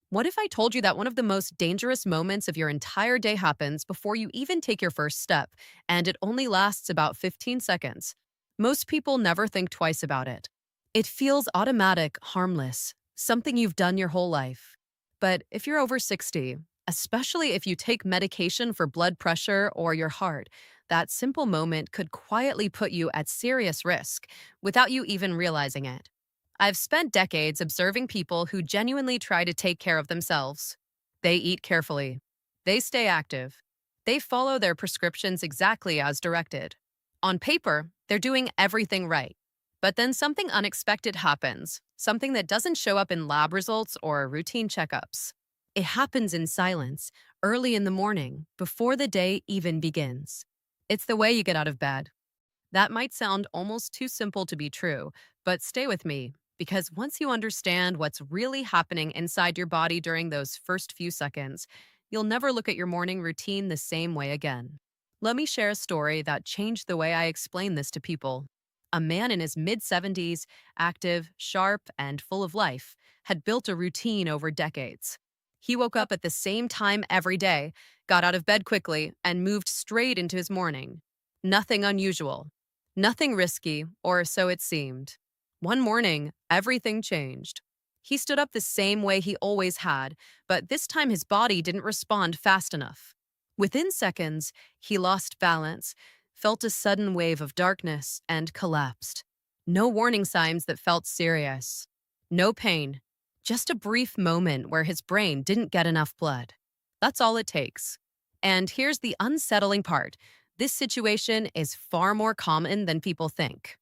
What if I told you that one of the most dangerous moments of your entire day happens before you even take your first step, and it only lasts about 15 seconds? Most people never think twice about it. It feels automatic, harmless, something you've done your whole life. But if you're over 60, especially if you take medication for blood pressure or your heart, that simple moment could quietly put you at serious risk without you even realizing it. I've spent decades observing people who genuinely try to take care of themselves. They eat carefully. They stay active. They follow their prescriptions exactly as directed. On paper, they're doing everything right. But then something unexpected happens, something that doesn't show up in lab results or routine checkups. It happens in silence, early in the morning, before the day even begins. It's the way you get out of bed. That might sound almost too simple to be true, but stay with me, because once you understand what's really happening inside your body during those first few seconds, you'll never look at your morning routine the same way again. Let me share a story that changed the way I explain this to people. A man in his mid 70s, active, sharp, and full of life, had built a routine over decades. He woke up at the same time every day, got out of bed quickly, and moved straight into his morning. Nothing unusual. Nothing risky, or so it seemed. One morning, everything changed. He stood up the same way he always had, but this time his body didn't respond fast enough. Within seconds, he lost balance, felt a sudden wave of darkness, and collapsed. No warning signs that felt serious. No pain. Just a brief moment where his brain didn't get enough blood. That's all it takes. And here's the unsettling part. This situation is far more common than people think.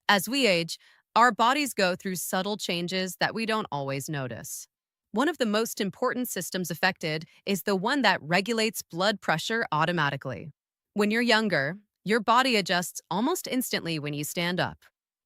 As we age, our bodies go through subtle changes that we don't always notice. One of the most important systems affected is the one that regulates blood pressure automatically. When you're younger, your body adjusts almost instantly when you stand up.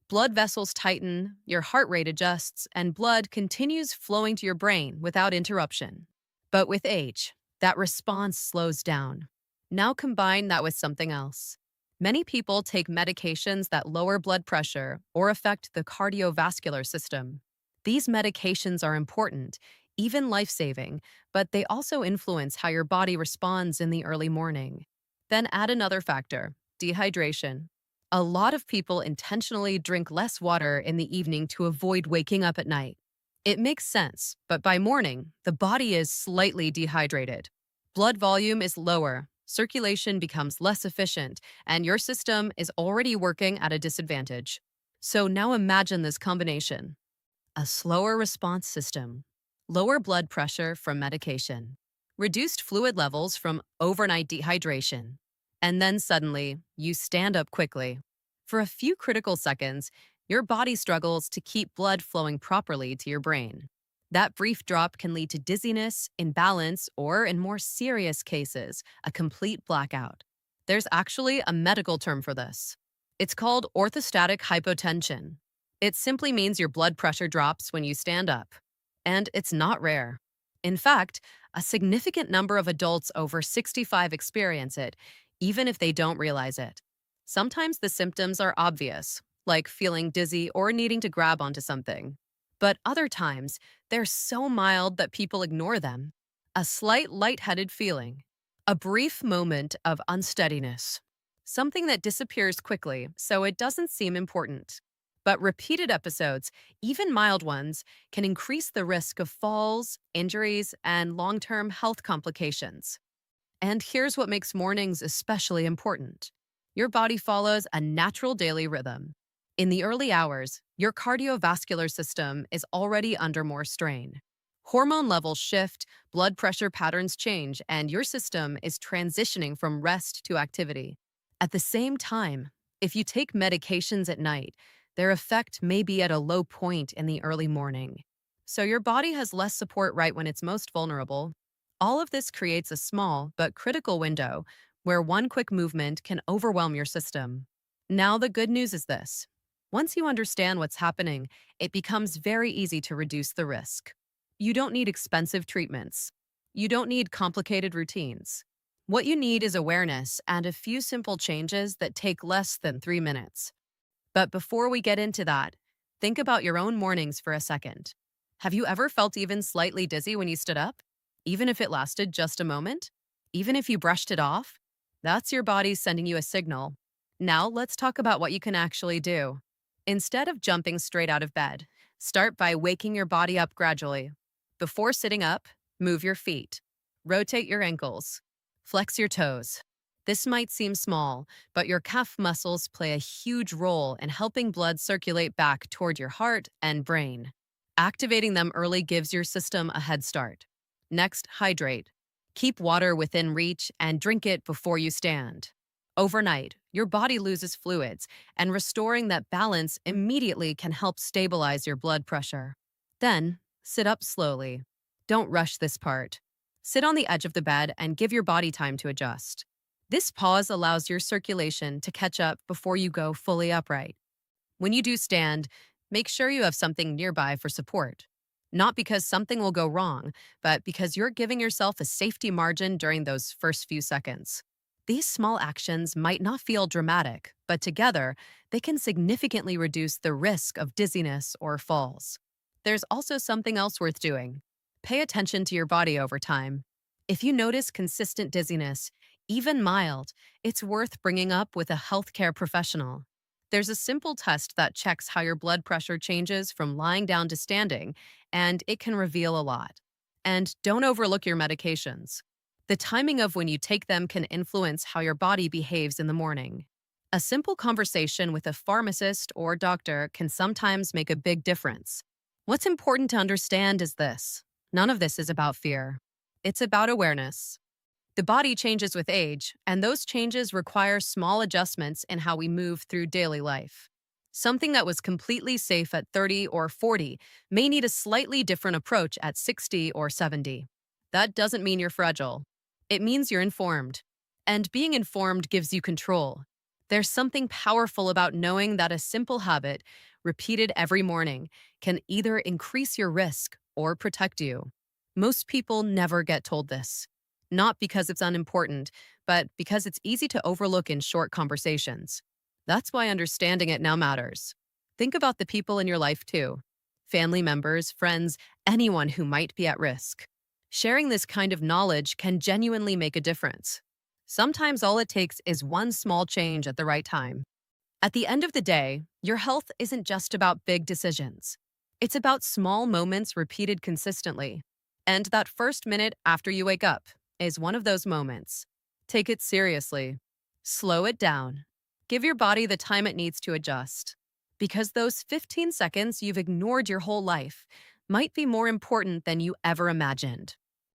Blood vessels tighten, your heart rate adjusts, and blood continues flowing to your brain without interruption. But with age, that response slows down. Now combine that with something else. Many people take medications that lower blood pressure or affect the cardiovascular system. These medications are important, even life-saving, but they also influence how your body responds in the early morning. Then add another factor, dehydration. A lot of people intentionally drink less water in the evening to avoid waking up at night. It makes sense, but by morning, the body is slightly dehydrated. Blood volume is lower, circulation becomes less efficient, and your system is already working at a disadvantage. So now imagine this combination: a slower response system, lower blood pressure from medication, reduced fluid levels from overnight dehydration, and then suddenly you stand up quickly. For a few critical seconds, your body struggles to keep blood flowing properly to your brain. That brief drop can lead to dizziness, imbalance, or, in more serious cases, a complete blackout. There's actually a medical term for this. It's called orthostatic hypotension. It simply means your blood pressure drops when you stand up. And it's not rare. In fact, a significant number of adults over 65 experience it, even if they don't realize it. Sometimes the symptoms are obvious, like feeling dizzy or needing to grab onto something. But other times, they're so mild that people ignore them. A slight lightheaded feeling, a brief moment of unsteadiness, something that disappears quickly so it doesn't seem important. But repeated episodes, even mild ones, can increase the risk of falls, injuries, and long-term health complications. And here's what makes mornings especially important. Your body follows a natural daily rhythm. In the early hours, your cardiovascular system is already under more strain. Hormone levels shift, blood pressure patterns change, and your system is transitioning from rest to activity. At the same time, if you take medications at night, their effect may be at a low point in the early morning. So your body has less support right when it's most vulnerable. All of this creates a small but critical window where one quick movement can overwhelm your system. Now, the good news is this. Once you understand what's happening, it becomes very easy to reduce the risk. You don't need expensive treatments. You don't need complicated routines. What you need is awareness and a few simple changes that take less than 3 minutes. But before we get into that, think about your own mornings for a second. Have you ever felt even slightly dizzy when you stood up? Even if it lasted just a moment? Even if you brushed it off? That's your body sending you a signal. Now, let's talk about what you can actually do. Instead of jumping straight out of bed, start by waking your body up gradually. Before sitting up, move your feet. Rotate your ankles. Flex your toes. This might seem small, but your calf muscles play a huge role in helping blood circulate back toward your heart and brain. Activating them early gives your system a head start. Next, hydrate. Keep water within reach and drink it before you stand. Overnight, your body loses fluids, and restoring that balance immediately can help stabilize your blood pressure. Then, sit up slowly. Don't rush this part. Sit on the edge of the bed and give your body time to adjust. This pause allows your circulation to catch up before you go fully upright. When you do stand, make sure you have something nearby for support. Not because something will go wrong, but because you're giving yourself a safety margin during those first few seconds. These small actions might not feel dramatic, but together, they can significantly reduce the risk of dizziness or falls. There's also something else worth doing. Pay attention to your body over time. If you notice consistent dizziness, even mild, it's worth bringing up with a healthcare professional. There's a simple test that checks how your blood pressure changes from lying down to standing, and it can reveal a lot. And don't overlook your medications. The timing of when you take them can influence how your body behaves in the morning. A simple conversation with a pharmacist or doctor can sometimes make a big difference. What's important to understand is this: none of this is about fear. It's about awareness. The body changes with age, and those changes require small adjustments in how we move through daily life. Something that was completely safe at 30 or 40 may need a slightly different approach at 60 or 70. That doesn't mean you're fragile. It means you're informed. And being informed gives you control. There's something powerful about knowing that a simple habit, repeated every morning, can either increase your risk or protect you. Most people never get told this. Not because it's unimportant, but because it's easy to overlook in short conversations. That's why understanding it now matters. Think about the people in your life too: family members, friends, anyone who might be at risk. Sharing this kind of knowledge can genuinely make a difference. Sometimes all it takes is one small change at the right time. At the end of the day, your health isn't just about big decisions. It's about small moments repeated consistently. And that first minute after you wake up is one of those moments. Take it seriously. Slow it down. Give your body the time it needs to adjust. Because those 15 seconds you've ignored your whole life might be more important than you ever imagined.